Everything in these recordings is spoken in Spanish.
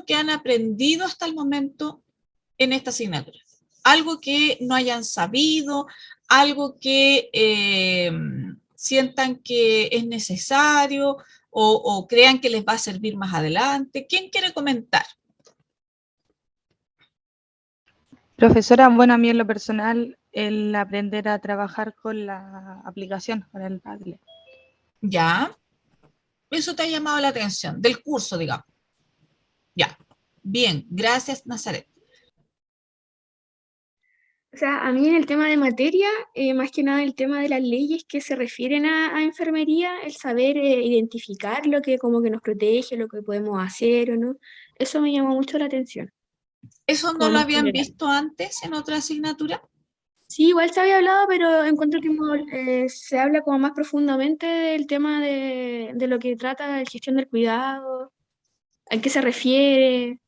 lo que han aprendido hasta el momento en esta asignatura? Algo que no hayan sabido, algo que sientan que es necesario o crean que les va a servir más adelante. ¿Quién quiere comentar? Profesora, bueno, a mí en lo personal, el aprender a trabajar con la aplicación, con el Padlet. Ya, eso te ha llamado la atención, del curso, digamos. Ya, bien, gracias, Nazaret. O sea, a mí en el tema de materia, más que nada el tema de las leyes que se refieren a enfermería, el saber identificar lo que como que nos protege, lo que podemos hacer o no, eso me llamó mucho la atención, ¿Eso no como lo más habían general. visto antes en otra asignatura? Sí, igual se había hablado, pero encuentro que se habla como más profundamente del tema de lo que trata la gestión del cuidado, a qué se refiere,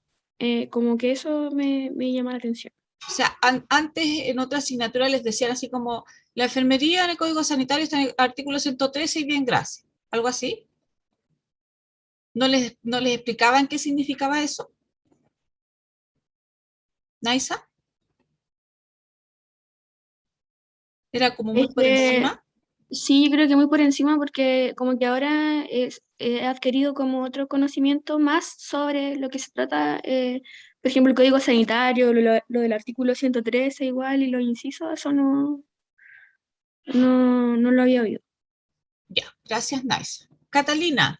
como que eso me llama la atención. O sea, antes en otra asignatura les decían así como, la enfermería en el Código Sanitario está en el artículo 113 y bien, gracias. ¿Algo así? ¿No les explicaban qué significaba eso? ¿Naisa? ¿Era como muy Es por que encima? sí, yo creo que muy por encima porque como que ahora he adquirido como otro conocimiento más sobre lo que se trata, por ejemplo, el código sanitario, lo del artículo 113 igual y los incisos, eso no lo había oído. Ya, gracias, Naisa. Catalina,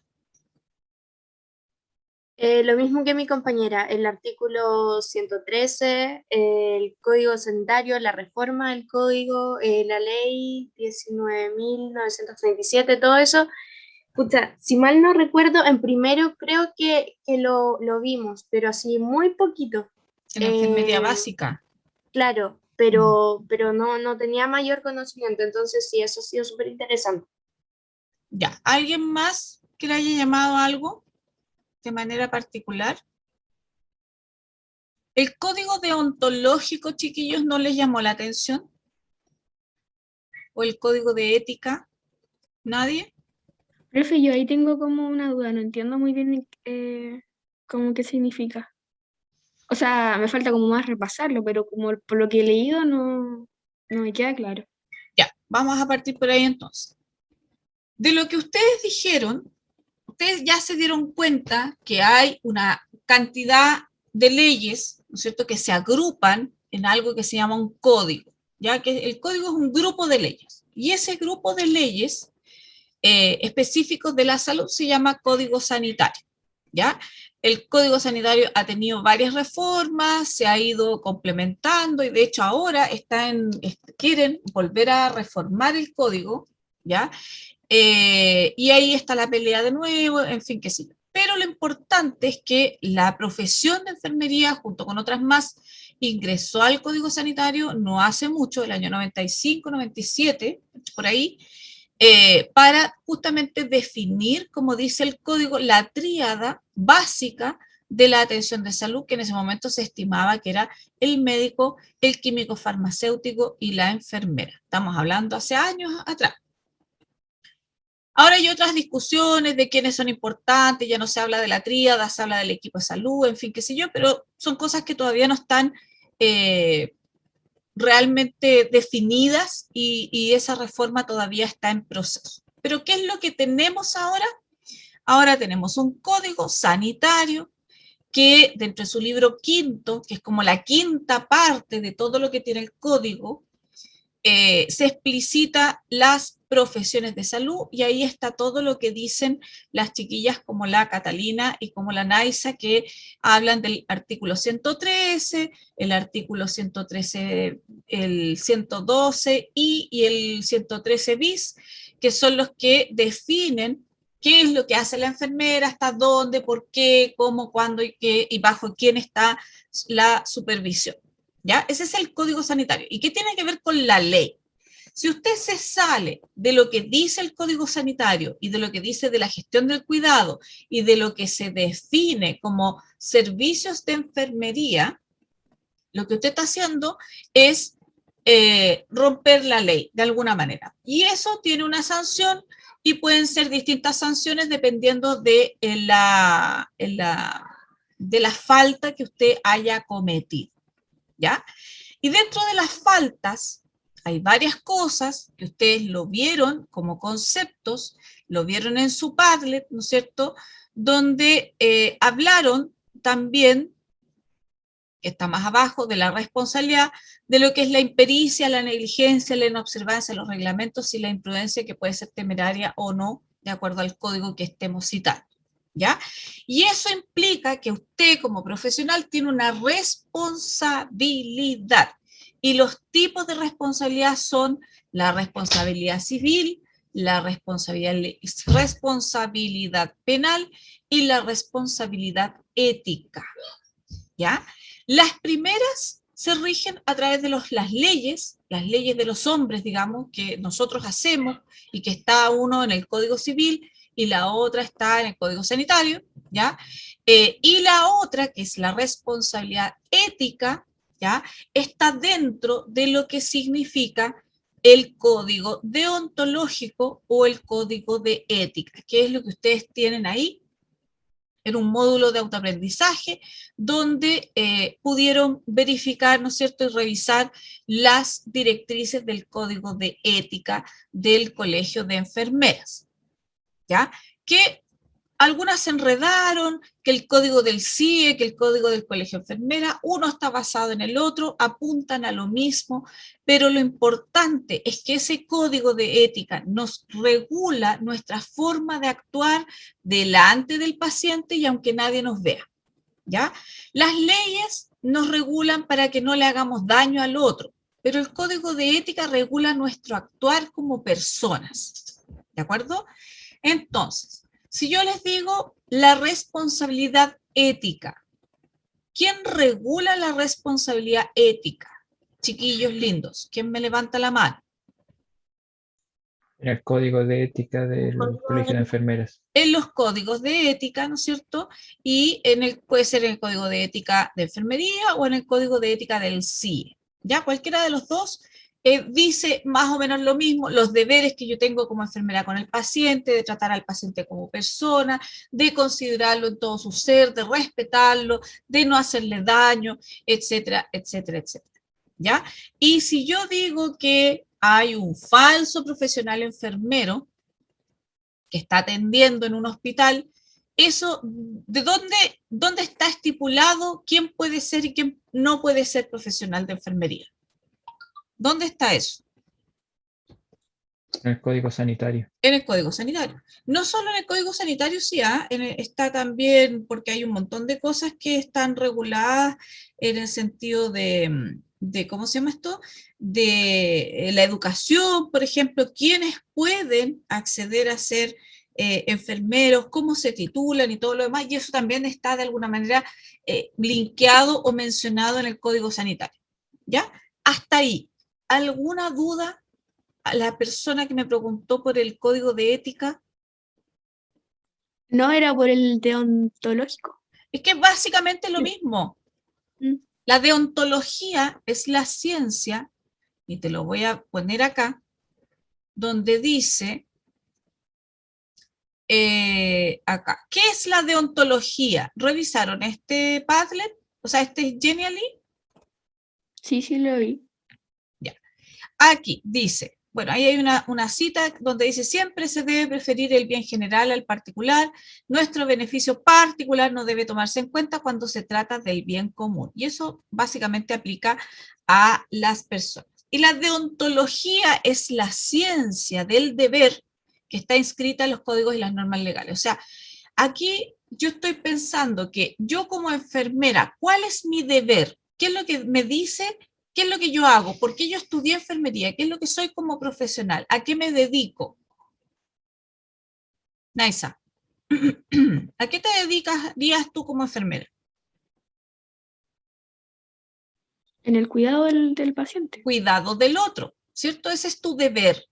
Lo mismo que mi compañera, el artículo 113, el Código Sanitario, la reforma del Código, la ley 19.937, todo eso. Pucha, si mal no recuerdo, en primero creo que lo vimos, pero así muy poquito. en la enfermería Eh, básica. claro, pero no tenía mayor conocimiento, entonces sí, eso ha sido súper interesante. Ya, ¿alguien más que le haya llamado algo de manera particular? ¿El código deontológico, chiquillos, no les llamó la atención? ¿O el código de ética? ¿Nadie? Profe, yo ahí tengo como una duda, no entiendo muy bien como qué significa. O sea, me falta como más repasarlo, pero como por lo que he leído no me queda claro. Ya, vamos a partir por ahí entonces. De lo que ustedes dijeron, ustedes ya se dieron cuenta que hay una cantidad de leyes, ¿no es cierto?, que se agrupan en algo que se llama un código, ya que el código es un grupo de leyes. Y ese grupo de leyes específicos de la salud se llama código sanitario, ¿ya? El código sanitario ha tenido varias reformas, se ha ido complementando y de hecho ahora quieren volver a reformar el código, ¿ya? Y ahí está la pelea de nuevo, en fin, que sí. Pero lo importante es que la profesión de enfermería, junto con otras más, ingresó al Código Sanitario no hace mucho, el año 95, 97, por ahí, para justamente definir, como dice el código, la tríada básica de la atención de salud, que en ese momento se estimaba que era el médico, el químico farmacéutico y la enfermera. Estamos hablando hace años atrás. Ahora hay otras discusiones de quiénes son importantes, ya no se habla de la tríada, se habla del equipo de salud, en fin, qué sé yo, pero son cosas que todavía no están realmente definidas y esa reforma todavía está en proceso. Pero ¿qué es lo que tenemos ahora? Ahora tenemos un código sanitario que dentro de su libro quinto, que es como la quinta parte de todo lo que tiene el código, se explicita las profesiones de salud y ahí está todo lo que dicen las chiquillas como la Catalina y como la Naisa, que hablan del artículo 113, el artículo 113, el 112 y el 113 bis, que son los que definen qué es lo que hace la enfermera, hasta dónde, por qué, cómo, cuándo y qué, y bajo quién está la supervisión. ¿Ya? Ese es el código sanitario. ¿Y qué tiene que ver con la ley? Si usted se sale de lo que dice el código sanitario y de lo que dice de la gestión del cuidado y de lo que se define como servicios de enfermería, lo que usted está haciendo es romper la ley de alguna manera. Y eso tiene una sanción y pueden ser distintas sanciones dependiendo de de la falta que usted haya cometido, ¿ya? Y dentro de las faltas hay varias cosas que ustedes lo vieron como conceptos, lo vieron en su Padlet, ¿no es cierto?, donde hablaron también, que está más abajo, de la responsabilidad, de lo que es la impericia, la negligencia, la inobservancia, los reglamentos y la imprudencia, que puede ser temeraria o no, de acuerdo al código que estemos citando, ¿ya? Y eso implica que usted como profesional tiene una responsabilidad. Y los tipos de responsabilidad son la responsabilidad civil, la responsabilidad penal y la responsabilidad ética, ¿ya? Las primeras se rigen a través de las leyes de los hombres, digamos, que nosotros hacemos y que está uno en el Código Civil y la otra está en el Código Sanitario, ¿ya? Y la otra, que es la responsabilidad ética, ¿ya?, está dentro de lo que significa el código deontológico o el código de ética, que es lo que ustedes tienen ahí en un módulo de autoaprendizaje donde pudieron verificar, ¿no es cierto?, y revisar las directrices del código de ética del Colegio de Enfermeras, ¿ya? Que algunas se enredaron, que el código del CIE, que el código del Colegio de Enfermeras, uno está basado en el otro, apuntan a lo mismo, pero lo importante es que ese código de ética nos regula nuestra forma de actuar delante del paciente y aunque nadie nos vea, ¿ya? Las leyes nos regulan para que no le hagamos daño al otro, pero el código de ética regula nuestro actuar como personas, ¿de acuerdo? Entonces, si yo les digo la responsabilidad ética, ¿quién regula la responsabilidad ética? Chiquillos lindos, ¿quién me levanta la mano? En el código de ética del Colegio de Enfermeras. En los códigos de ética, ¿no es cierto? Y puede ser en el código de ética de enfermería o en el código de ética del CIE. ¿Ya? Cualquiera de los dos dice más o menos lo mismo, los deberes que yo tengo como enfermera con el paciente, de tratar al paciente como persona, de considerarlo en todo su ser, de respetarlo, de no hacerle daño, etcétera, etcétera, etcétera. ¿Ya? Y si yo digo que hay un falso profesional enfermero que está atendiendo en un hospital, eso, ¿de dónde está estipulado quién puede ser y quién no puede ser profesional de enfermería? ¿Dónde está eso? En el Código Sanitario. En el Código Sanitario. No solo en el Código Sanitario, sí, está también, porque hay un montón de cosas que están reguladas en el sentido de ¿cómo se llama esto? De la educación, por ejemplo, quiénes pueden acceder a ser enfermeros, cómo se titulan y todo lo demás, y eso también está de alguna manera linkeado o mencionado en el Código Sanitario, ¿ya? Hasta ahí. ¿Alguna duda? A la persona que me preguntó por el código de ética. No era por el deontológico. Es que básicamente es lo mismo. Mm. La deontología es la ciencia, y te lo voy a poner acá, donde dice, acá, ¿qué es la deontología? ¿Revisaron este Padlet? O sea, este Genially. Sí, sí lo vi. Ya. Aquí dice, bueno, ahí hay una cita donde dice, siempre se debe preferir el bien general al particular, nuestro beneficio particular no debe tomarse en cuenta cuando se trata del bien común. Y eso básicamente aplica a las personas. Y la deontología es la ciencia del deber que está inscrita en los códigos y las normas legales. O sea, aquí yo estoy pensando que yo como enfermera, ¿cuál es mi deber? ¿Qué es lo que me dice? ¿Qué es lo que yo hago? ¿Por qué yo estudié enfermería? ¿Qué es lo que soy como profesional? ¿A qué me dedico? Naisa, ¿a qué te dedicarías tú como enfermera? En el cuidado del paciente. Cuidado del otro, ¿cierto? Ese es tu deber.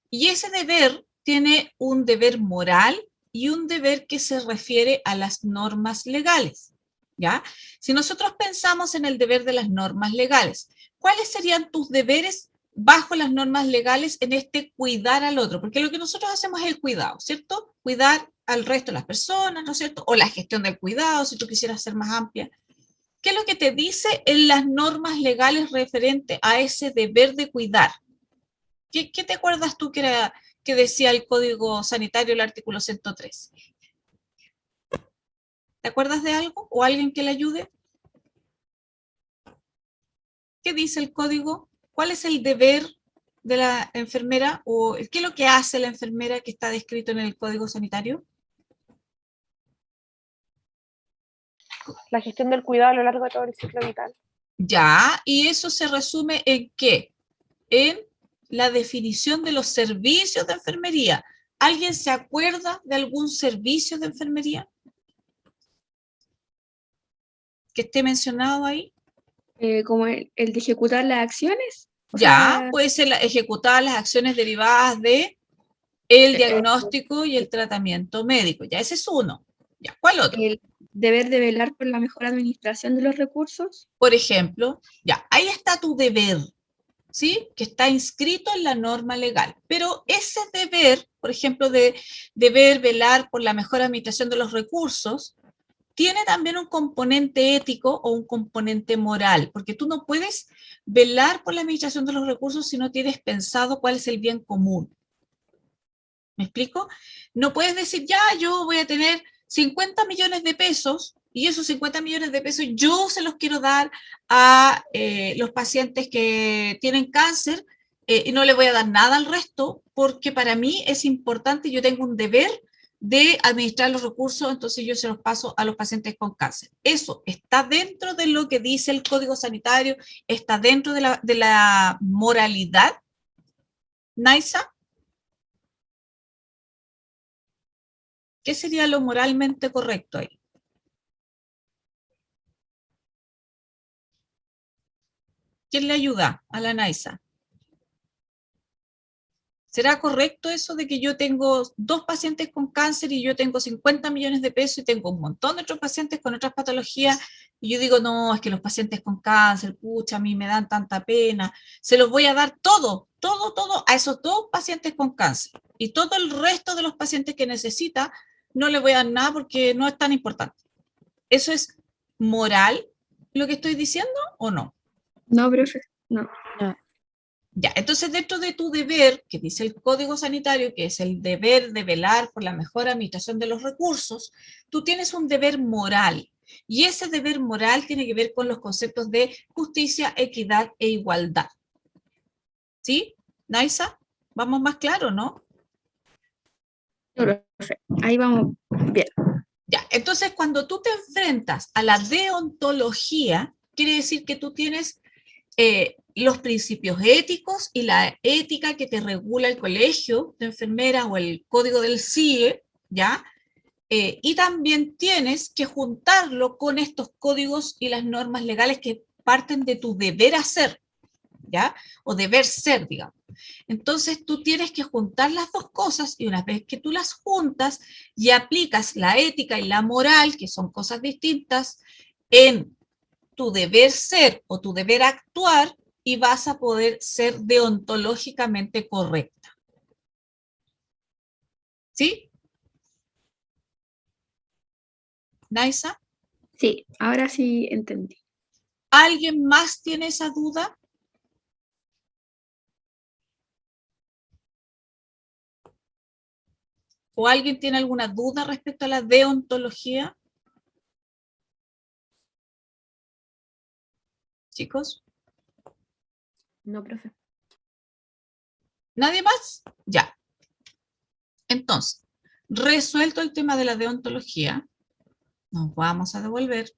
Y ese deber tiene un deber moral y un deber que se refiere a las normas legales, ¿ya? Si nosotros pensamos en el deber de las normas legales, ¿cuáles serían tus deberes bajo las normas legales en este cuidar al otro, porque lo que nosotros hacemos es el cuidado, ¿cierto? Cuidar al resto de las personas, ¿no es cierto? O la gestión del cuidado, si tú quisieras ser más amplia. ¿Qué es lo que te dice en las normas legales referente a ese deber de cuidar? ¿Qué te acuerdas tú que decía el Código Sanitario, el artículo 103? ¿Te acuerdas de algo o alguien que le ayude? ¿Qué dice el código? ¿Cuál es el deber de la enfermera o qué es lo que hace la enfermera que está descrito en el Código Sanitario? La gestión del cuidado a lo largo de todo el ciclo vital. Ya, y eso se resume en ¿qué? En la definición de los servicios de enfermería. ¿Alguien se acuerda de algún servicio de enfermería que esté mencionado ahí? Como el de ejecutar las acciones. O Ya, sea, puede ser ejecutar las acciones derivadas de el eh, diagnóstico y el tratamiento médico. Ya, ese es uno. Ya, ¿cuál otro? el deber de velar por la mejor administración de los recursos. Por ejemplo, ya, ahí está tu deber, ¿sí? Que está inscrito en la norma legal. Pero ese deber, por ejemplo, de deber velar por la mejor administración de los recursos, tiene también un componente ético o un componente moral, porque tú no puedes velar por la administración de los recursos si no tienes pensado cuál es el bien común. ¿Me explico? No puedes decir, ya, yo voy a tener 50 millones de pesos y esos 50 millones de pesos yo se los quiero dar a los pacientes que tienen cáncer y no le voy a dar nada al resto porque para mí es importante, yo tengo un deber de administrar los recursos, entonces yo se los paso a los pacientes con cáncer. Eso está dentro de lo que dice el Código Sanitario, está dentro de la moralidad. Naisa, ¿qué sería lo moralmente correcto ahí? ¿Quién le ayuda a la Naisa? ¿Será correcto eso de que yo tengo 2 pacientes con cáncer y yo tengo 50 millones de pesos y tengo un montón de otros pacientes con otras patologías? Y yo digo, no, es que los pacientes con cáncer, pucha, a mí me dan tanta pena, se los voy a dar todo a esos 2 pacientes con cáncer. Y todo el resto de los pacientes que necesita, no le voy a dar nada porque no es tan importante. ¿Eso es moral lo que estoy diciendo o no? No, profe, no. Ya, entonces dentro de tu deber, que dice el Código Sanitario, que es el deber de velar por la mejor administración de los recursos, tú tienes un deber moral. Y ese deber moral tiene que ver con los conceptos de justicia, equidad e igualdad. ¿Sí? Naisa, vamos más claro, ¿no? Profe, ahí vamos bien. Ya, entonces cuando tú te enfrentas a la deontología, quiere decir que tú tienes los principios éticos y la ética que te regula el colegio de enfermeras o el código del CIE, ¿ya? Y también tienes que juntarlo con estos códigos y las normas legales que parten de tu deber hacer, ¿ya? O deber ser, digamos. Entonces tú tienes que juntar las dos cosas y una vez que tú las juntas y aplicas la ética y la moral, que son cosas distintas, en tu deber ser o tu deber actuar y vas a poder ser deontológicamente correcta. ¿Sí? ¿Naisa? Sí, ahora sí entendí. ¿Alguien más tiene esa duda? ¿O alguien tiene alguna duda respecto a la deontología? Chicos, No, profe. ¿nadie más? Ya. Entonces, resuelto el tema de la deontología, nos vamos a devolver.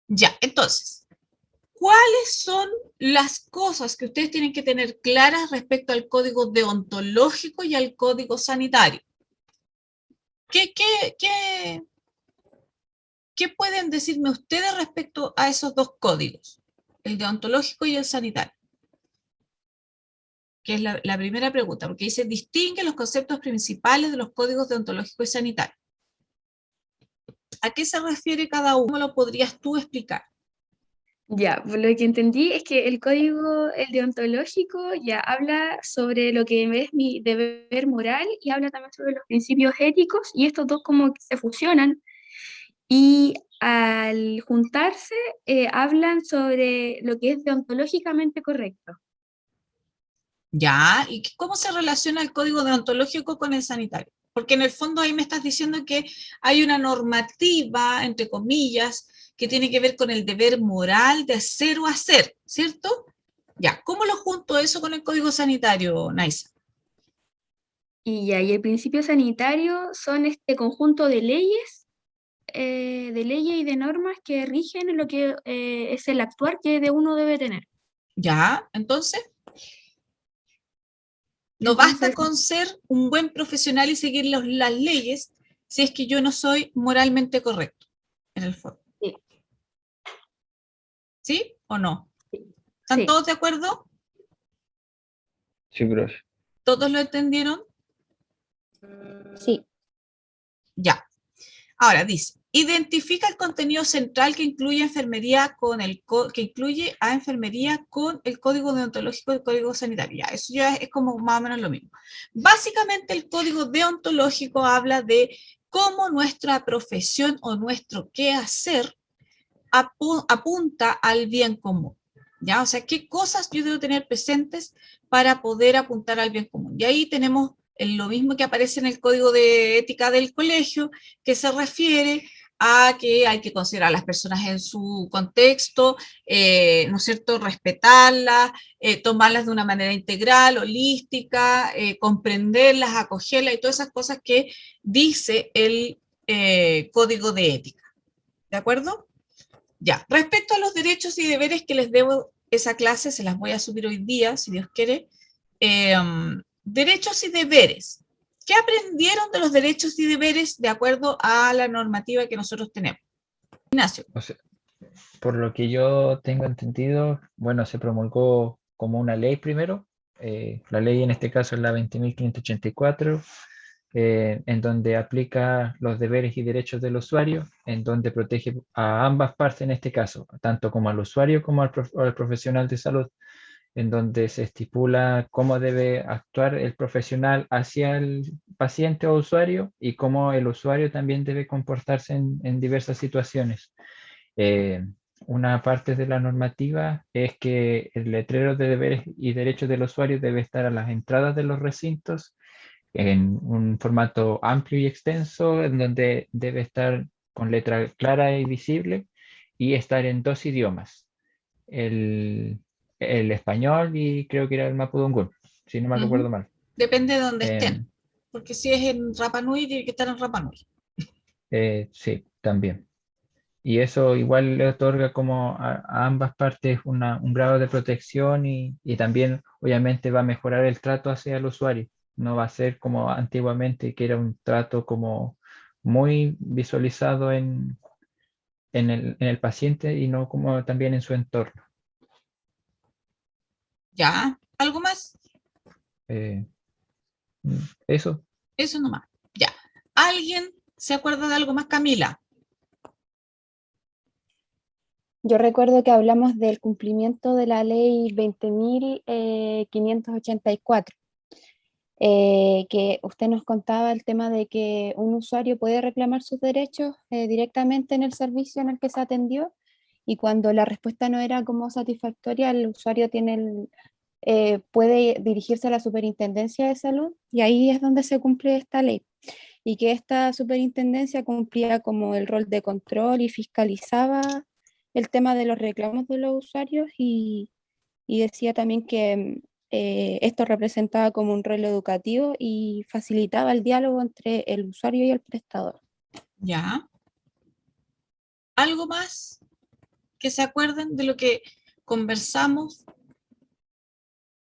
Ya, entonces, ¿cuáles son las cosas que ustedes tienen que tener claras respecto al código deontológico y al código sanitario? ¿Qué pueden decirme ustedes respecto a esos dos códigos? El deontológico y el sanitario. Que es la primera pregunta, porque dice, distingue los conceptos principales de los códigos deontológico y sanitario. ¿A qué se refiere cada uno? ¿Cómo lo podrías tú explicar? Ya, pues lo que entendí es que el código, el deontológico, ya habla sobre lo que es mi deber moral y habla también sobre los principios éticos, y estos dos como que se fusionan y al juntarse hablan sobre lo que es deontológicamente correcto. Ya, ¿y cómo se relaciona el código deontológico con el sanitario? Porque en el fondo ahí me estás diciendo que hay una normativa, entre comillas, que tiene que ver con el deber moral de hacer o hacer, ¿cierto? Ya, ¿cómo lo junto eso con el código sanitario, Naisa? Y ya, y el principio sanitario son este conjunto de leyes y de normas que rigen lo que es el actuar que de uno debe tener. Ya, entonces, no basta Entonces, con ser un buen profesional y seguir las leyes si es que yo no soy moralmente correcto, en el fondo. sí, ¿Sí o no? sí, ¿Están sí. todos de acuerdo? Sí, profe. ¿Todos lo entendieron? Sí. Ya. Ahora dice, identifica el contenido central que incluye enfermería que incluye a enfermería con el código deontológico del código sanitario. Ya, eso ya es como más o menos lo mismo. Básicamente el código deontológico habla de cómo nuestra profesión o nuestro quehacer apunta al bien común. ¿Ya? O sea, qué cosas yo debo tener presentes para poder apuntar al bien común. Y ahí tenemos lo mismo que aparece en el código de ética del colegio, que se refiere a que hay que considerar a las personas en su contexto, ¿no es cierto?, respetarlas, tomarlas de una manera integral, holística, comprenderlas, acogerlas y todas esas cosas que dice el código de ética. ¿De acuerdo? Ya, respecto a los derechos y deberes que les debo esa clase, se las voy a subir hoy día, si Dios quiere. Derechos y deberes. ¿Qué aprendieron de los derechos y deberes de acuerdo a la normativa que nosotros tenemos? Ignacio. O sea, por lo que yo tengo entendido, bueno, se promulgó como una ley primero. La ley en este caso es la 20.584, en donde aplica los deberes y derechos del usuario, en donde protege a ambas partes en este caso, tanto como al usuario como al profesional de salud, en donde se estipula cómo debe actuar el profesional hacia el paciente o usuario y cómo el usuario también debe comportarse en diversas situaciones. Eh, una parte de la normativa es que el letrero de deberes y derechos del usuario debe estar a las entradas de los recintos en un formato amplio y extenso, en donde debe estar con letra clara y visible y estar en dos idiomas, el, el español y creo que era el mapudungún, si no me recuerdo mal. Depende de dónde Eh, estén, porque si es en Rapa Nui, tiene que estar en Rapa Nui. sí, también. Y eso igual le otorga como a ambas partes un grado de protección y también obviamente va a mejorar el trato hacia el usuario. No va a ser como antiguamente, que era un trato como muy visualizado en el paciente y no como también en su entorno. ¿Ya? ¿Algo más? Eh, Eso. Eso nomás. Ya. ¿Alguien se acuerda de algo más, Camila? Yo recuerdo que hablamos del cumplimiento de la ley 20.584, que usted nos contaba el tema de que un usuario puede reclamar sus derechos directamente en el servicio en el que se atendió, y cuando la respuesta no era como satisfactoria, el usuario puede dirigirse a la Superintendencia de Salud, y ahí es donde se cumple esta ley. Y que esta superintendencia cumplía como el rol de control y fiscalizaba el tema de los reclamos de los usuarios, y decía también que esto representaba como un rol educativo y facilitaba el diálogo entre el usuario y el prestador. ¿Ya? ¿Algo más que se acuerden de lo que conversamos?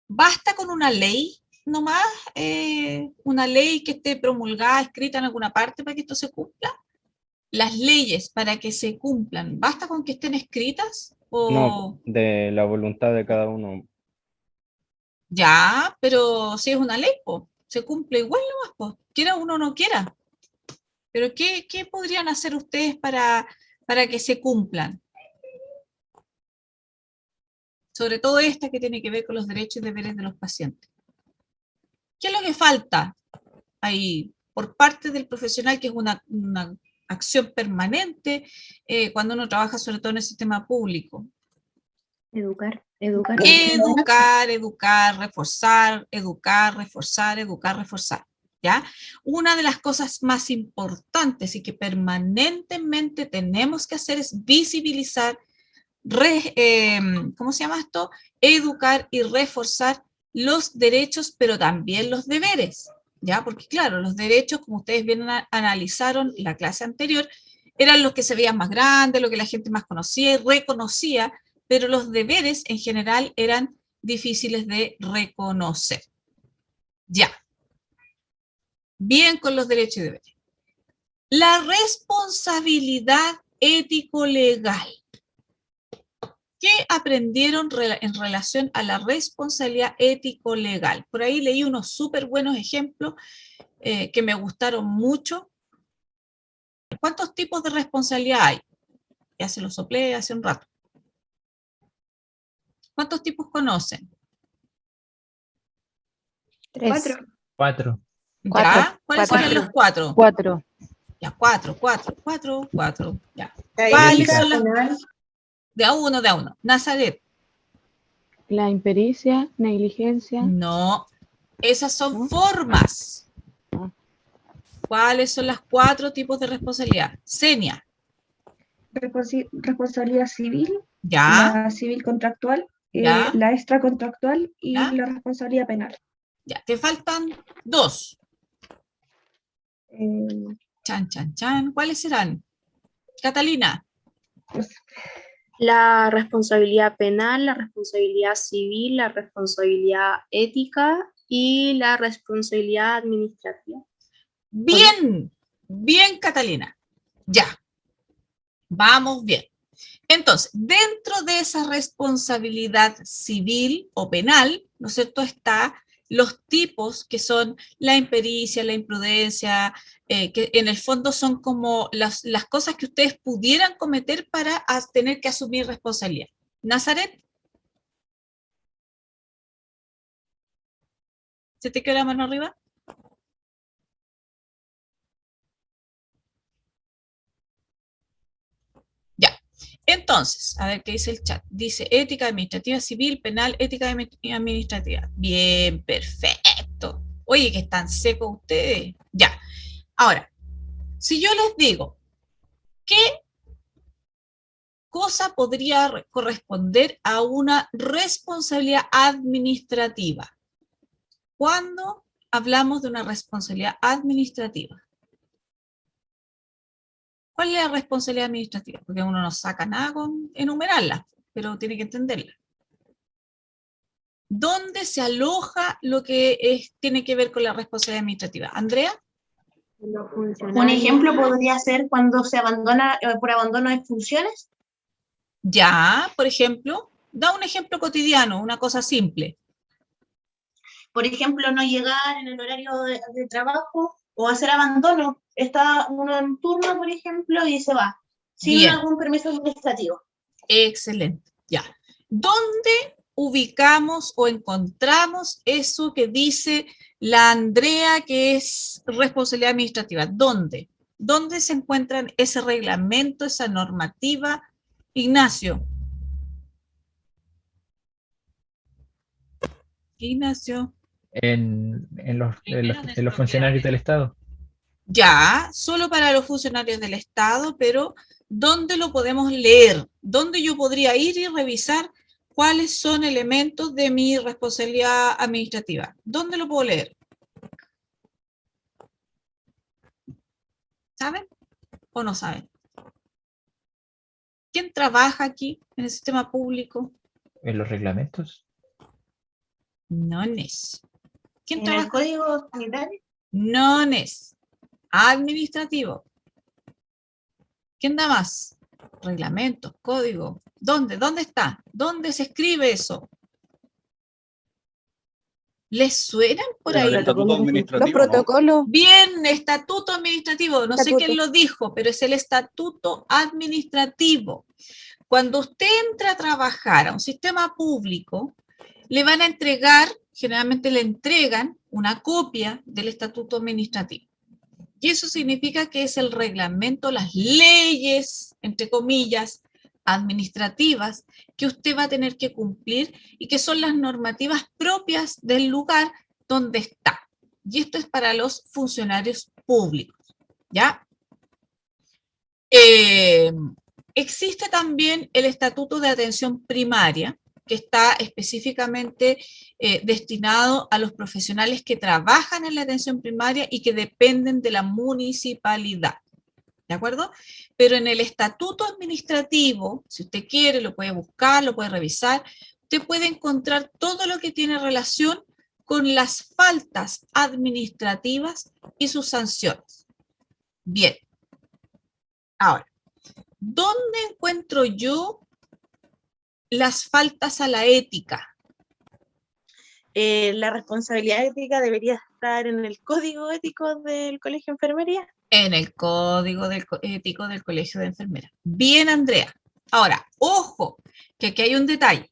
¿Basta con una ley nomás? ¿Una ley que esté promulgada, escrita en alguna parte para que esto se cumpla? ¿Las leyes para que se cumplan, basta con que estén escritas? No, ¿O de la voluntad de cada uno. ya, pero si es una ley, po, se cumple igual nomás, po, quiera uno o no quiera? Pero ¿qué podrían hacer ustedes para que se cumplan? Sobre todo esta que tiene que ver con los derechos y deberes de los pacientes. ¿Qué es lo que falta ahí por parte del profesional, que es una acción permanente cuando uno trabaja sobre todo en el sistema público? Educar. Educar, reforzar, ¿ya? Una de las cosas más importantes y que permanentemente tenemos que hacer es visibilizar, ¿cómo se llama esto? Educar y reforzar los derechos, pero también los deberes, ¿ya? Porque claro, los derechos, como ustedes bien analizaron en la clase anterior, eran los que se veían más grandes, lo que la gente más conocía y reconocía, pero los deberes en general eran difíciles de reconocer. Ya. Bien con los derechos y deberes. La responsabilidad ético-legal. ¿Qué aprendieron en relación a la responsabilidad ético-legal? Por ahí leí unos súper buenos ejemplos que me gustaron mucho. ¿Cuántos tipos de responsabilidad hay? Ya se lo soplé hace un rato. ¿Cuántos tipos conocen? 3. 4. ¿Ya? ¿Cuáles serían los 4? 4. Ya, 4. Ya. ¿Cuáles son las? De a uno. Nazaret. La impericia, negligencia. No, esas son formas. ¿Cuáles son las 4 tipos de responsabilidad? Senia. Responsabilidad civil, ¿Ya? la civil contractual, ¿Ya? la extracontractual y ¿Ya? la responsabilidad penal. Ya, te faltan 2. Eh, Chan. ¿Cuáles serán? Catalina. no sé, La responsabilidad penal, la responsabilidad civil, la responsabilidad ética y la responsabilidad administrativa. Bien, Catalina. Ya. Vamos bien. Entonces, dentro de esa responsabilidad civil o penal, ¿no es cierto?, está los tipos que son la impericia, la imprudencia, que en el fondo son como las cosas que ustedes pudieran cometer para tener que asumir responsabilidad. Nazaret. ¿Se te quedó la mano arriba? Ya. Entonces, a ver qué dice el chat. Dice ética administrativa civil, penal, ética administrativa. Bien, perfecto. Oye, que están secos ustedes. Ya. Ahora, si yo les digo, ¿qué cosa podría corresponder a una responsabilidad administrativa? ¿Cuándo hablamos de una responsabilidad administrativa? ¿Cuál es la responsabilidad administrativa? Porque uno no saca nada con enumerarla, pero tiene que entenderla. ¿Dónde se aloja lo que tiene que ver con la responsabilidad administrativa? ¿Andrea? Un ejemplo podría ser cuando se abandona por abandono de funciones. Ya, por ejemplo, da un ejemplo cotidiano, una cosa simple. Por ejemplo, no llegar en el horario de trabajo o hacer abandono. Está uno en turno, por ejemplo, y se va sin Bien. algún permiso administrativo. Excelente, ya. ¿Dónde ubicamos o encontramos eso que dice la Andrea que es responsabilidad administrativa? ¿Dónde? ¿Dónde se encuentra ese reglamento, esa normativa? Ignacio. En los funcionarios del Estado. Ya, solo para los funcionarios del Estado, pero ¿dónde lo podemos leer? ¿Dónde yo podría ir y revisar cuáles son elementos de mi responsabilidad administrativa? ¿Dónde lo puedo leer? ¿Saben o no saben? ¿Quién trabaja aquí en el sistema público? ¿En los reglamentos? No es. ¿Quién ¿En trabaja? el código sanitario? No es. Administrativo. ¿Quién da más? Reglamentos, código. ¿Dónde? ¿Dónde está? ¿Dónde se escribe eso? ¿Les suenan por ahí? El estatuto administrativo, Los protocolos. Bien, estatuto administrativo. No sé Estatuto. quién lo dijo, pero es el estatuto administrativo. Cuando usted entra a trabajar a un sistema público, le van a entregar, generalmente le entregan una copia del estatuto administrativo. Y eso significa que es el reglamento, las leyes, entre comillas, administrativas, que usted va a tener que cumplir y que son las normativas propias del lugar donde está. Y esto es para los funcionarios públicos, ¿ya? Existe también el Estatuto de Atención Primaria, que está específicamente destinado a los profesionales que trabajan en la atención primaria y que dependen de la municipalidad, ¿de acuerdo? Pero en el estatuto administrativo, si usted quiere, lo puede buscar, lo puede revisar, usted puede encontrar todo lo que tiene relación con las faltas administrativas y sus sanciones. Bien. Ahora, ¿dónde encuentro yo las faltas a la ética? La responsabilidad ética debería estar en el código ético del Colegio de Enfermería. En el código ético del Colegio de Enfermeras. Bien, Andrea. Ahora, ojo, que aquí hay un detalle.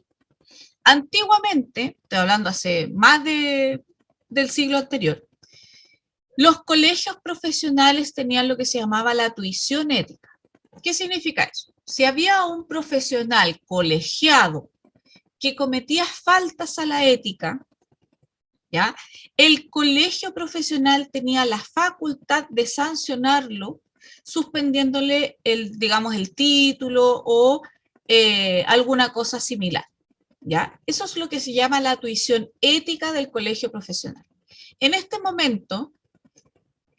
Antiguamente, estoy hablando hace más del siglo anterior, los colegios profesionales tenían lo que se llamaba la tuición ética. ¿Qué significa eso? Si había un profesional colegiado que cometía faltas a la ética, ¿ya? El colegio profesional tenía la facultad de sancionarlo, suspendiéndole digamos, el título o alguna cosa similar, ¿ya? Eso es lo que se llama la tuición ética del colegio profesional. En este momento,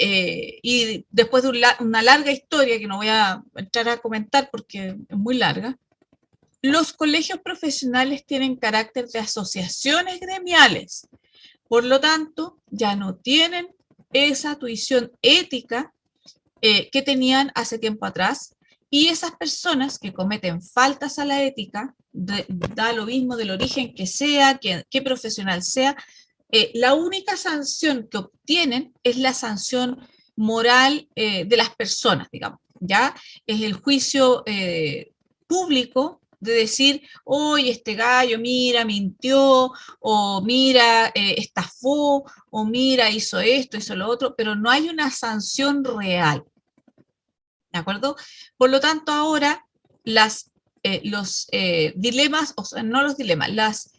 y después de una larga historia que no voy a entrar a comentar porque es muy larga, los colegios profesionales tienen carácter de asociaciones gremiales. Por lo tanto, ya no tienen esa tuición ética que tenían hace tiempo atrás, y esas personas que cometen faltas a la ética, da lo mismo del origen que sea, qué profesional sea, la única sanción que obtienen es la sanción moral de las personas, digamos, ¿ya? Es el juicio público de decir, oye, este gallo, mira, mintió, o mira, estafó, o mira, hizo esto, hizo lo otro, pero no hay una sanción real, ¿de acuerdo? Por lo tanto, ahora los dilemas, o sea, no los dilemas, las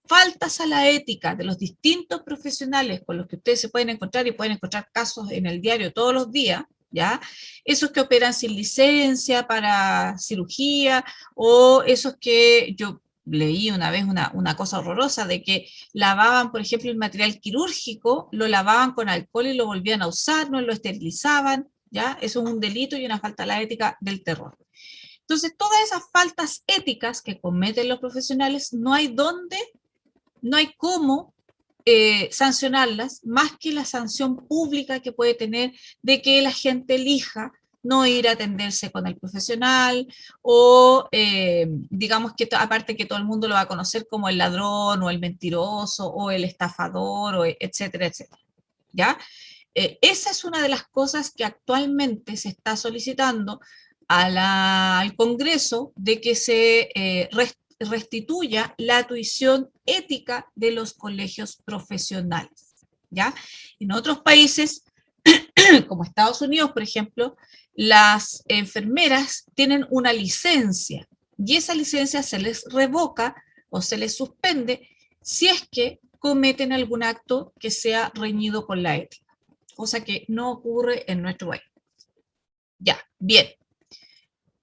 faltas a la ética de los distintos profesionales con los que ustedes se pueden encontrar, y pueden encontrar casos en el diario todos los días, ¿ya? Esos que operan sin licencia para cirugía, o esos que yo leí una vez una cosa horrorosa de que lavaban, por ejemplo, el material quirúrgico, lo lavaban con alcohol y lo volvían a usar, no lo esterilizaban, ¿ya? Eso es un delito y una falta a la ética del terror. Entonces, todas esas faltas éticas que cometen los profesionales, no hay cómo sancionarlas más que la sanción pública que puede tener de que la gente elija no ir a atenderse con el profesional, o digamos que aparte que todo el mundo lo va a conocer como el ladrón o el mentiroso o el estafador, o etcétera, etcétera, ¿ya? Esa es una de las cosas que actualmente se está solicitando al Congreso, de que se restituya la tuición ética de los colegios profesionales, ¿ya? En otros países, como Estados Unidos, por ejemplo, las enfermeras tienen una licencia, y esa licencia se les revoca o se les suspende si es que cometen algún acto que sea reñido con la ética, cosa que no ocurre en nuestro país. Ya, bien.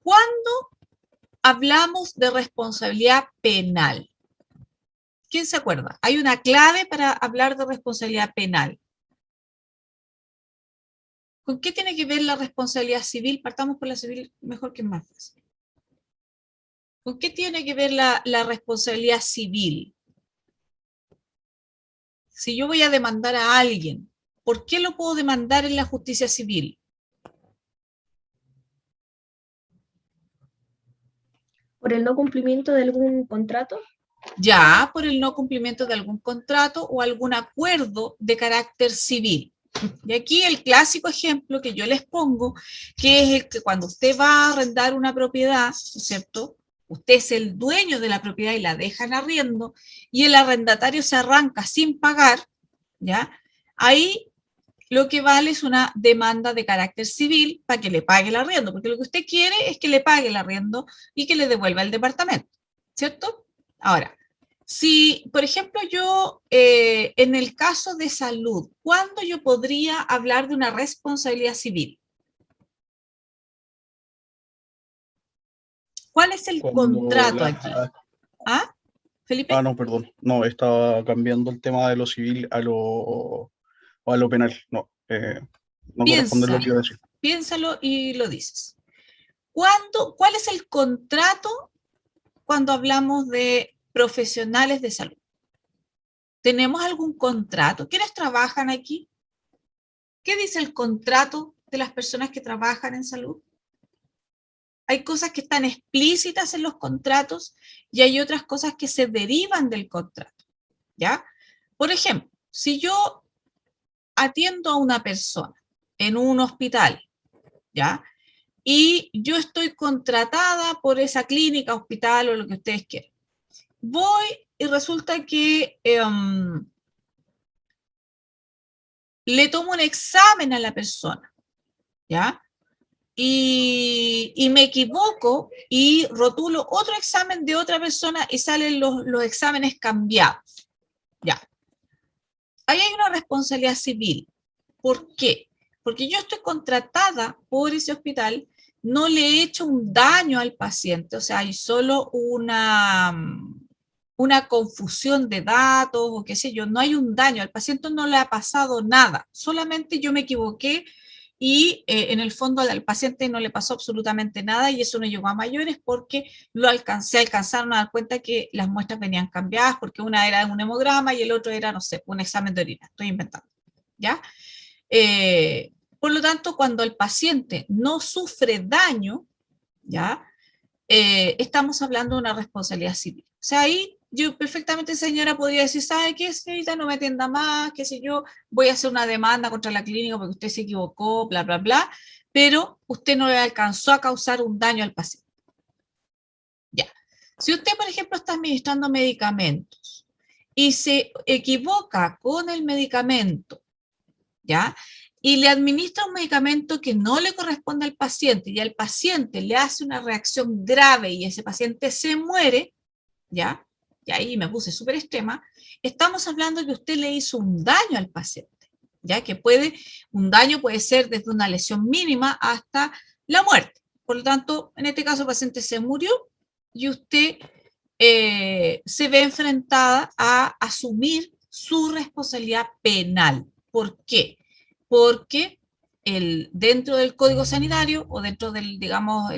¿Cuándo hablamos de responsabilidad penal? ¿Quién se acuerda? Hay una clave para hablar de responsabilidad penal. ¿Con qué tiene que ver la responsabilidad civil? Partamos por la civil, mejor, que es más fácil. ¿Con qué tiene que ver la responsabilidad civil? Si yo voy a demandar a alguien, ¿por qué lo puedo demandar en la justicia civil? Por el no cumplimiento de algún contrato. ya por el no cumplimiento de algún contrato o algún acuerdo de carácter civil. Y aquí el clásico ejemplo que yo les pongo, que es el que cuando usted va a arrendar una propiedad, ¿no es cierto? Usted es el dueño de la propiedad y la deja en arriendo, y el arrendatario se arranca sin pagar, ¿ya? Ahí lo que vale es una demanda de carácter civil para que le pague el arriendo, porque lo que usted quiere es que le pague el arriendo y que le devuelva el departamento, ¿cierto? Ahora, si, por ejemplo, yo, en el caso de salud, ¿cuándo yo podría hablar de una responsabilidad civil? ¿Cuál es el Cuando contrato aquí? ¿Ah, Felipe? no, perdón. No, estaba cambiando el tema de lo civil a lo penal. No, no corresponde lo que iba a decir. Piénsalo y lo dices. ¿Cuál es el contrato cuando hablamos de profesionales de salud? ¿Tenemos algún contrato? ¿Quiénes trabajan aquí? ¿Qué dice el contrato de las personas que trabajan en salud? Hay cosas que están explícitas en los contratos y hay otras cosas que se derivan del contrato, ¿ya? Por ejemplo, si yo atiendo a una persona en un hospital, ¿ya? Y yo estoy contratada por esa clínica, hospital o lo que ustedes quieran. Voy y resulta que le tomo un examen a la persona, ¿ya? Y me equivoco y rotulo otro examen de otra persona y salen los exámenes cambiados, ¿ya? Ahí hay una responsabilidad civil. ¿Por qué? Porque yo estoy contratada por ese hospital, no le he hecho un daño al paciente, o sea, hay solo una confusión de datos o qué sé yo, no hay un daño, al paciente no le ha pasado nada, solamente yo me equivoqué y en el fondo al paciente no le pasó absolutamente nada y eso no llegó a mayores porque se alcanzaron a dar cuenta que las muestras venían cambiadas porque una era un hemograma y el otro era, no sé, un examen de orina, estoy inventando, ¿ya? Por lo tanto, cuando el paciente no sufre daño, ¿ya? Estamos hablando de una responsabilidad civil. O sea, ahí yo perfectamente, señora, podría decir, ¿sabe qué, señorita? No me atienda más, qué sé yo, voy a hacer una demanda contra la clínica porque usted se equivocó, bla, bla, bla, pero usted no le alcanzó a causar un daño al paciente. Ya. Si usted, por ejemplo, está administrando medicamentos y se equivoca con el medicamento, ¿ya? Y le administra un medicamento que no le corresponde al paciente y al paciente le hace una reacción grave y ese paciente se muere, ¿ya? Y ahí me puse súper extrema, estamos hablando de que usted le hizo un daño al paciente, ¿ya? Que un daño puede ser desde una lesión mínima hasta la muerte. Por lo tanto, en este caso el paciente se murió y usted se ve enfrentada a asumir su responsabilidad penal. ¿Por qué? Porque dentro del Código Sanitario o dentro del, digamos,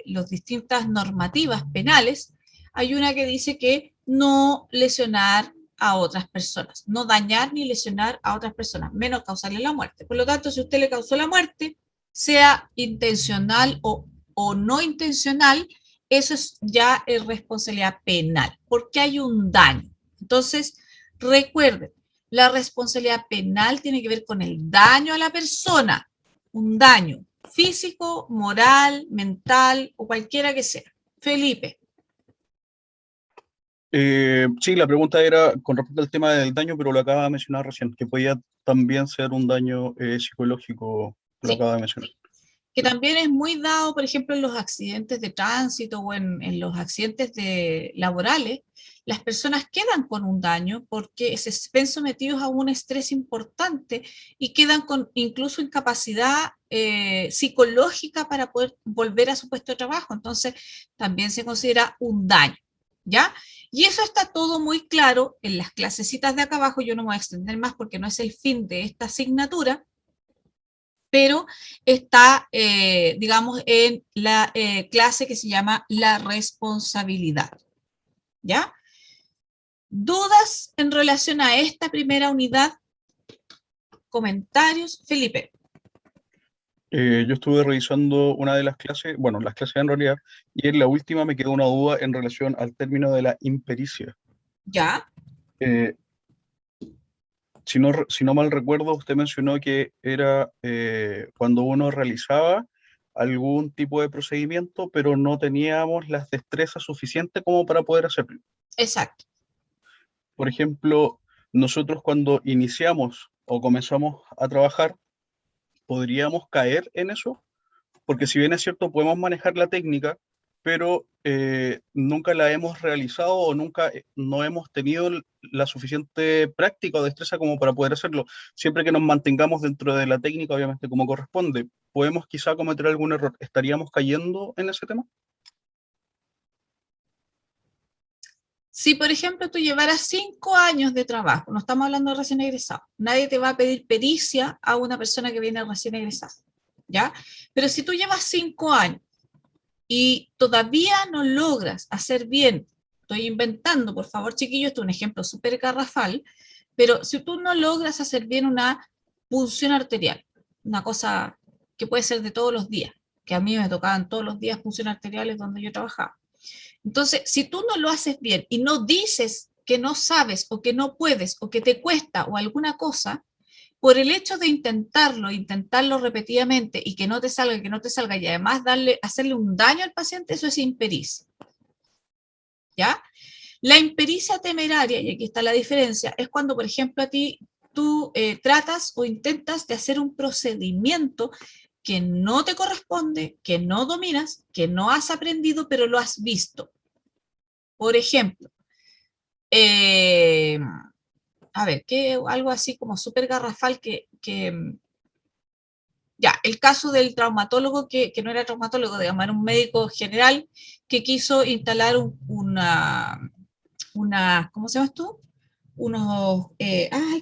las distintas normativas penales, hay una que dice que no lesionar a otras personas, no dañar ni lesionar a otras personas, menos causarle la muerte. Por lo tanto, si usted le causó la muerte, sea intencional o no intencional, eso es ya responsabilidad penal, porque hay un daño. Entonces, recuerden, la responsabilidad penal tiene que ver con el daño a la persona, un daño físico, moral, mental o cualquiera que sea. Felipe. Sí, la pregunta era con respecto al tema del daño, pero lo acaba de mencionar recién, que podía también ser un daño psicológico, lo Sí. acaba de mencionar. Que también es muy dado, por ejemplo, en los accidentes de tránsito o en los accidentes laborales, las personas quedan con un daño porque se ven sometidos a un estrés importante y quedan con incluso incapacidad psicológica para poder volver a su puesto de trabajo. Entonces, también se considera un daño, ¿ya? Y eso está todo muy claro en las clasecitas de acá abajo. Yo no me voy a extender más porque no es el fin de esta asignatura, pero está, digamos, en la clase que se llama la responsabilidad, ¿ya? ¿Dudas en relación a esta primera unidad? ¿Comentarios? Felipe. Yo estuve revisando una de las clases, bueno, las clases en realidad, y en la última me quedó una duda en relación al término de la impericia. ¿Ya? Eh, si no mal recuerdo, usted mencionó que era cuando uno realizaba algún tipo de procedimiento, pero no teníamos las destrezas suficientes como para poder hacerlo. Exacto. Por ejemplo, nosotros cuando iniciamos o comenzamos a trabajar, ¿podríamos caer en eso? Porque si bien es cierto, podemos manejar la técnica, pero nunca la hemos realizado o nunca no hemos tenido la suficiente práctica o destreza como para poder hacerlo. Siempre que nos mantengamos dentro de la técnica, obviamente como corresponde, podemos quizá cometer algún error. ¿Estaríamos cayendo en ese tema? Si, por ejemplo, tú llevaras 5 años de trabajo, no estamos hablando de recién egresado, nadie te va a pedir pericia a una persona que viene recién egresada, ¿ya? Pero si tú llevas 5 años y todavía no logras hacer bien, estoy inventando, por favor, chiquillos, esto es un ejemplo súper garrafal, pero si tú no logras hacer bien una punción arterial, una cosa que puede ser de todos los días, que a mí me tocaban todos los días punciones arteriales donde yo trabajaba. Entonces, si tú no lo haces bien y no dices que no sabes o que no puedes o que te cuesta o alguna cosa, por el hecho de intentarlo repetidamente y que no te salga y además hacerle un daño al paciente, eso es impericia. ¿Ya? La impericia temeraria, y aquí está la diferencia, es cuando, por ejemplo, tú tratas o intentas de hacer un procedimiento que no te corresponde, que no dominas, que no has aprendido, pero lo has visto. Por ejemplo, a ver, algo así como súper garrafal ya, el caso del traumatólogo, que no era traumatólogo, digamos, era un médico general que quiso instalar una ¿cómo se llama esto?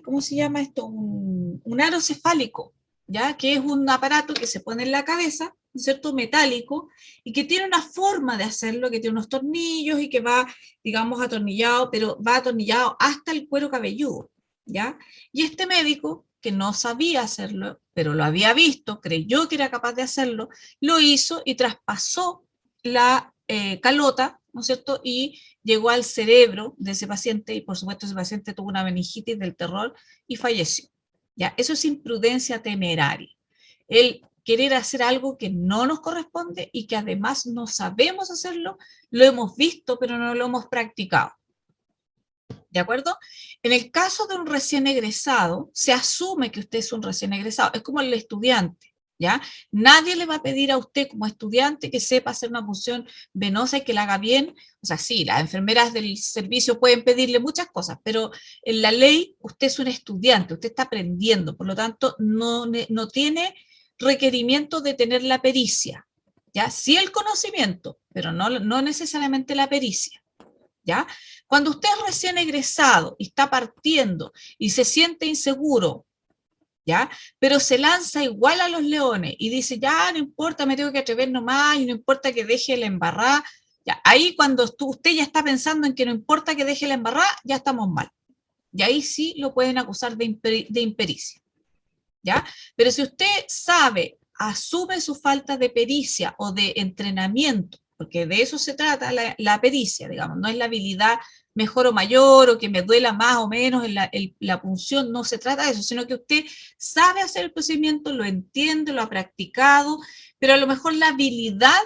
¿Cómo se llama esto? Un aro cefálico, ¿ya? Que es un aparato que se pone en la cabeza, ¿no es cierto? Metálico, y que tiene una forma de hacerlo, que tiene unos tornillos y que va, digamos, atornillado, pero va atornillado hasta el cuero cabelludo, ¿ya? Y este médico, que no sabía hacerlo, pero lo había visto, creyó que era capaz de hacerlo, lo hizo y traspasó la calota, ¿no es cierto? Y llegó al cerebro de ese paciente y por supuesto ese paciente tuvo una meningitis del terror y falleció. ¿Ya? Eso es imprudencia temeraria. El querer hacer algo que no nos corresponde y que además no sabemos hacerlo, lo hemos visto pero no lo hemos practicado. ¿De acuerdo? En el caso de un recién egresado, se asume que usted es un recién egresado, es como el estudiante, ¿ya? Nadie le va a pedir a usted como estudiante que sepa hacer una punción venosa y que la haga bien. O sea, sí, las enfermeras del servicio pueden pedirle muchas cosas, pero en la ley usted es un estudiante, usted está aprendiendo, por lo tanto no tiene requerimiento de tener la pericia, ¿ya? Sí el conocimiento, pero no necesariamente la pericia. ¿Ya? Cuando usted es recién egresado y está partiendo y se siente inseguro, ¿ya? Pero se lanza igual a los leones y dice, ya, no importa, me tengo que atrever nomás y no importa que deje la embarrada, ya, ahí cuando usted ya está pensando en que no importa que deje la embarrada, ya estamos mal. Y ahí sí lo pueden acusar de impericia, ¿ya? Pero si usted sabe, asume su falta de pericia o de entrenamiento, porque de eso se trata la pericia, digamos, no es la habilidad mejor o mayor o que me duela más o menos en la punción, no se trata de eso, sino que usted sabe hacer el procedimiento, lo entiende, lo ha practicado, pero a lo mejor la habilidad,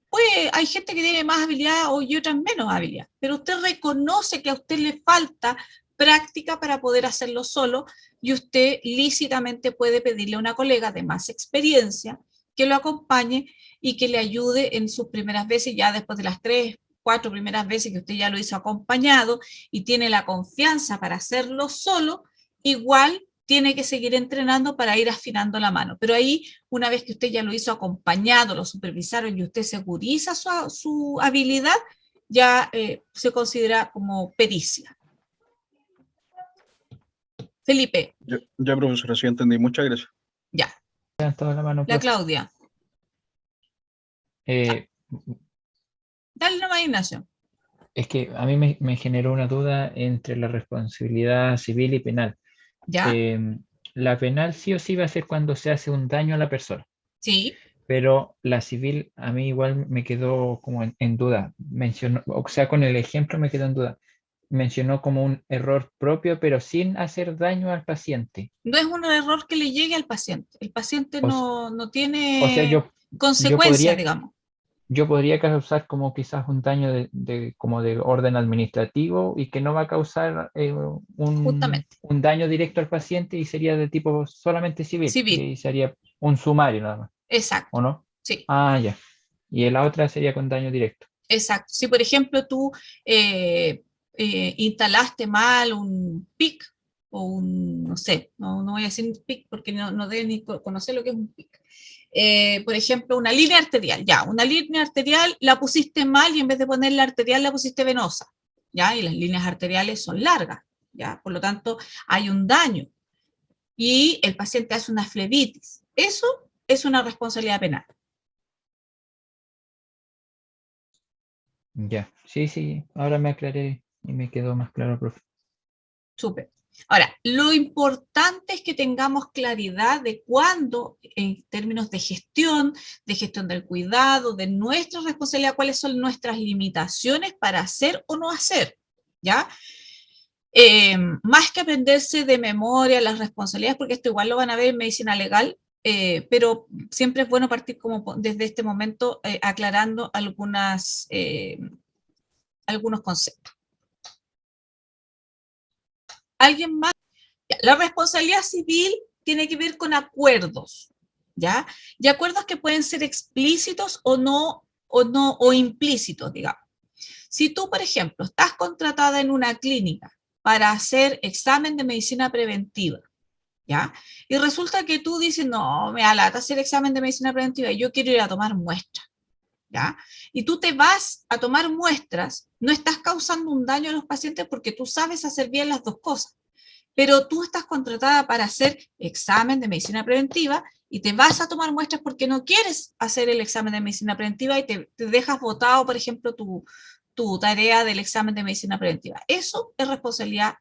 pues hay gente que tiene más habilidad y otras menos habilidad, pero usted reconoce que a usted le falta práctica para poder hacerlo solo y usted lícitamente puede pedirle a una colega de más experiencia que lo acompañe y que le ayude en sus primeras veces, ya después de las 3, 4 primeras veces que usted ya lo hizo acompañado y tiene la confianza para hacerlo solo, igual tiene que seguir entrenando para ir afinando la mano. Pero ahí, una vez que usted ya lo hizo acompañado, lo supervisaron y usted seguriza su habilidad, ya se considera como pericia. Felipe. Ya, profesora, sí entendí. Muchas gracias. Ya. Levantado la mano, la Claudia. Dale nomás, Ignacio. Es que a mí me generó una duda entre la responsabilidad civil y penal. ¿Ya? La penal sí o sí va a ser cuando se hace un daño a la persona. Sí. Pero la civil a mí igual me quedó como en duda. O sea, con el ejemplo me quedó en duda. mencionó como un error propio, pero sin hacer daño al paciente. No es un error que le llegue al paciente. El paciente O no O sea, tiene yo consecuencias, digamos. podría causar como quizás un daño como de orden administrativo y que no va a causar Justamente. un daño directo al paciente y sería de tipo solamente civil. Civil. Y sería un sumario nada más, Exacto. ¿o no? Sí. Ah, ya. Y la otra sería con daño directo. Exacto. Si, por ejemplo, tú instalaste mal un PIC o un, no sé, no voy a decir PIC porque no debe ni conocer lo que es un PIC. Por ejemplo, una línea arterial, ya, una línea arterial la pusiste mal y en vez de ponerla arterial la pusiste venosa, ya, y las líneas arteriales son largas, ya, por lo tanto hay un daño y el paciente hace una flebitis. Eso es una responsabilidad penal. Ya, sí, ahora me aclaré y me quedó más claro, profe. Súper. Ahora, lo importante es que tengamos claridad de cuándo, en términos de gestión del cuidado, de nuestra responsabilidad, cuáles son nuestras limitaciones para hacer o no hacer, ¿ya? Más que aprenderse de memoria las responsabilidades, porque esto igual lo van a ver en medicina legal, pero siempre es bueno partir como desde este momento aclarando algunos conceptos. ¿Alguien más? La responsabilidad civil tiene que ver con acuerdos, ¿ya? Y acuerdos que pueden ser explícitos o implícitos, digamos. Si tú, por ejemplo, estás contratada en una clínica para hacer examen de medicina preventiva, ¿ya? Y resulta que tú dices, no, me da lata hacer examen de medicina preventiva y yo quiero ir a tomar muestras, ¿ya? Y tú te vas a tomar muestras, no estás causando un daño a los pacientes porque tú sabes hacer bien las dos cosas. Pero tú estás contratada para hacer examen de medicina preventiva y te vas a tomar muestras porque no quieres hacer el examen de medicina preventiva y te dejas botado, por ejemplo, tu tarea del examen de medicina preventiva. Eso es responsabilidad,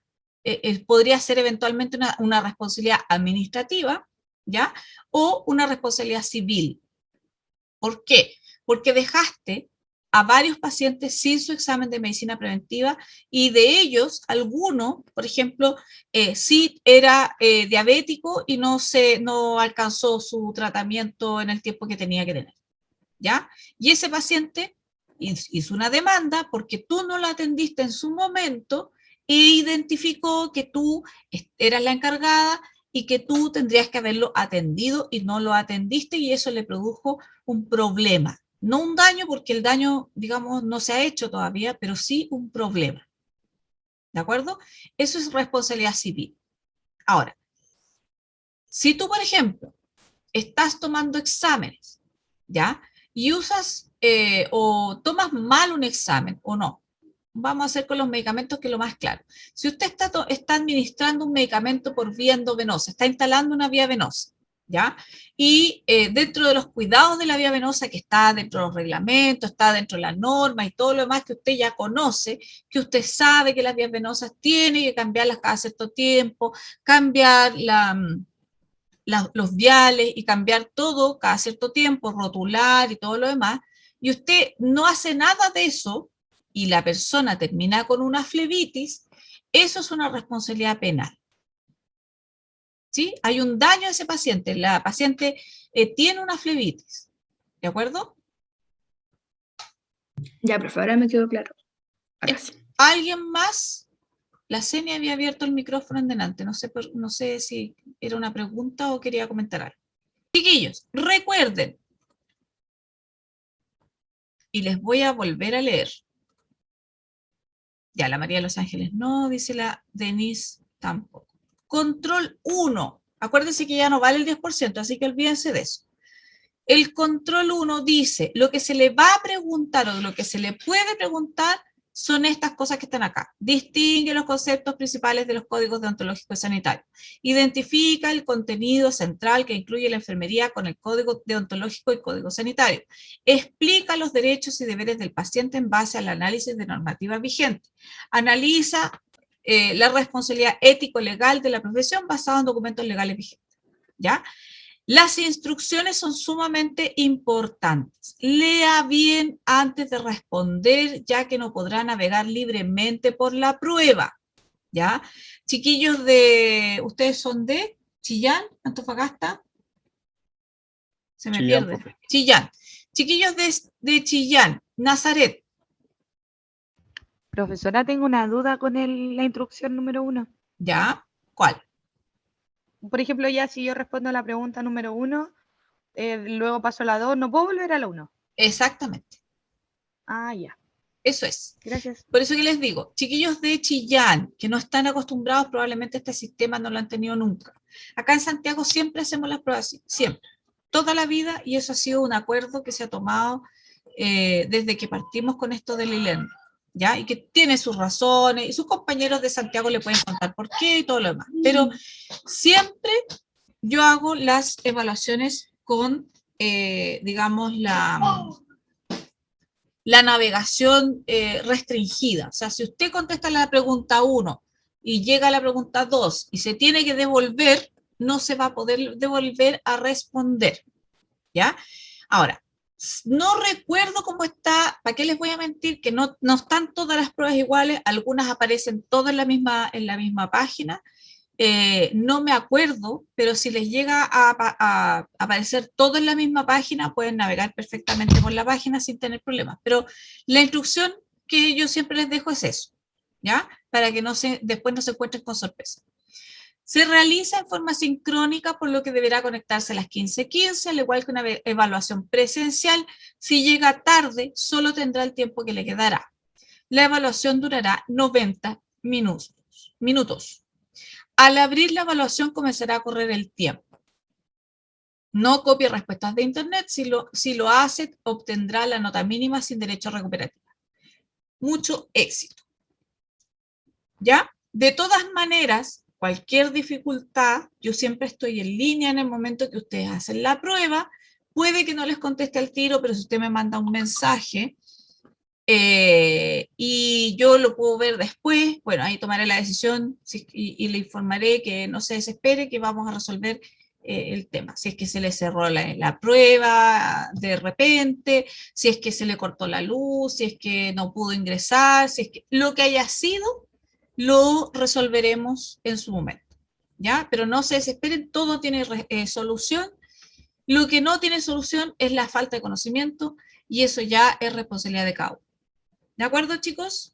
podría ser eventualmente una responsabilidad administrativa, ¿ya? O una responsabilidad civil. ¿Por qué? Porque dejaste a varios pacientes sin su examen de medicina preventiva y de ellos, alguno, por ejemplo, sí era diabético y no alcanzó su tratamiento en el tiempo que tenía que tener, ¿ya? Y ese paciente hizo una demanda porque tú no lo atendiste en su momento e identificó que tú eras la encargada y que tú tendrías que haberlo atendido y no lo atendiste y eso le produjo un problema. No un daño, porque el daño, digamos, no se ha hecho todavía, pero sí un problema. ¿De acuerdo? Eso es responsabilidad civil. Ahora, si tú, por ejemplo, estás tomando exámenes, ¿ya? Y usas o tomas mal un examen o no. Vamos a hacer con los medicamentos, que es lo más claro. Si usted está administrando un medicamento por vía endovenosa, está instalando una vía venosa, ¿ya? Y dentro de los cuidados de la vía venosa, que está dentro de los reglamentos, está dentro de la norma y todo lo demás que usted ya conoce, que usted sabe que las vías venosas tiene que cambiarlas cada cierto tiempo, cambiar los viales y cambiar todo cada cierto tiempo, rotular y todo lo demás, y usted no hace nada de eso y la persona termina con una flebitis, eso es una responsabilidad penal. ¿Sí? Hay un daño a ese paciente, la paciente tiene una flebitis, ¿de acuerdo? Ya, profe, ahora me quedó claro. Ahora sí. ¿Alguien más? La Cenia había abierto el micrófono en delante, no sé si era una pregunta o quería comentar algo. Chiquillos, recuerden, y les voy a volver a leer. Ya, la María de los Ángeles no, dice la Denise tampoco. Control 1, acuérdense que ya no vale el 10%, así que olvídense de eso. El control 1 dice, lo que se le va a preguntar o lo que se le puede preguntar son estas cosas que están acá. Distingue los conceptos principales de los códigos deontológicos y sanitarios. Identifica el contenido central que incluye la enfermería con el código deontológico y código sanitario. Explica los derechos y deberes del paciente en base al análisis de normativa vigente. Analiza la responsabilidad ético-legal de la profesión basada en documentos legales vigentes. ¿Ya? Las instrucciones son sumamente importantes. Lea bien antes de responder, ya que no podrá navegar libremente por la prueba. ¿Ya? Chiquillos ¿ustedes son de Chillán, Antofagasta? Se me Chillán, pierde. profe. Chillán. Chiquillos de Chillán, Nazaret. Profesora, tengo una duda con la instrucción número 1. ¿Ya? ¿Cuál? Por ejemplo, ya si yo respondo a la pregunta número 1, luego paso a la 2, ¿no puedo volver a la 1? Exactamente. Ah, ya. Eso es. Gracias. Por eso que les digo, chiquillos de Chillán, que no están acostumbrados, probablemente a este sistema no lo han tenido nunca. Acá en Santiago siempre hacemos las pruebas así, siempre. Toda la vida, y eso ha sido un acuerdo que se ha tomado desde que partimos con esto del e-learning, ¿ya? Y que tiene sus razones, y sus compañeros de Santiago le pueden contar por qué y todo lo demás. Pero siempre yo hago las evaluaciones con, digamos, la navegación restringida. O sea, si usted contesta la pregunta 1 y llega a la pregunta 2 y se tiene que devolver, no se va a poder devolver a responder, ¿ya? Ahora, no recuerdo cómo está, ¿para qué les voy a mentir? Que no están todas las pruebas iguales, algunas aparecen todas en la misma página. No me acuerdo, pero si les llega a aparecer todo en la misma página, pueden navegar perfectamente por la página sin tener problemas. Pero la instrucción que yo siempre les dejo es eso, ¿ya? Para que después no se encuentren con sorpresa. Se realiza en forma sincrónica, por lo que deberá conectarse a las 15:15, al igual que una evaluación presencial. Si llega tarde, solo tendrá el tiempo que le quedará. La evaluación durará 90 minutos. Al abrir la evaluación comenzará a correr el tiempo. No copie respuestas de internet. Si lo hace, obtendrá la nota mínima sin derecho a recuperativa. Mucho éxito. ¿Ya? De todas maneras, cualquier dificultad, yo siempre estoy en línea en el momento que ustedes hacen la prueba. Puede que no les conteste al tiro, pero si usted me manda un mensaje y yo lo puedo ver después, bueno, ahí tomaré la decisión y le informaré que no se desespere, que vamos a resolver el tema. Si es que se le cerró la prueba de repente, si es que se le cortó la luz, si es que no pudo ingresar, si es que lo que haya sido, lo resolveremos en su momento, ¿ya? Pero no se desesperen, todo tiene solución. Lo que no tiene solución es la falta de conocimiento y eso ya es responsabilidad de cada uno. ¿De acuerdo, chicos?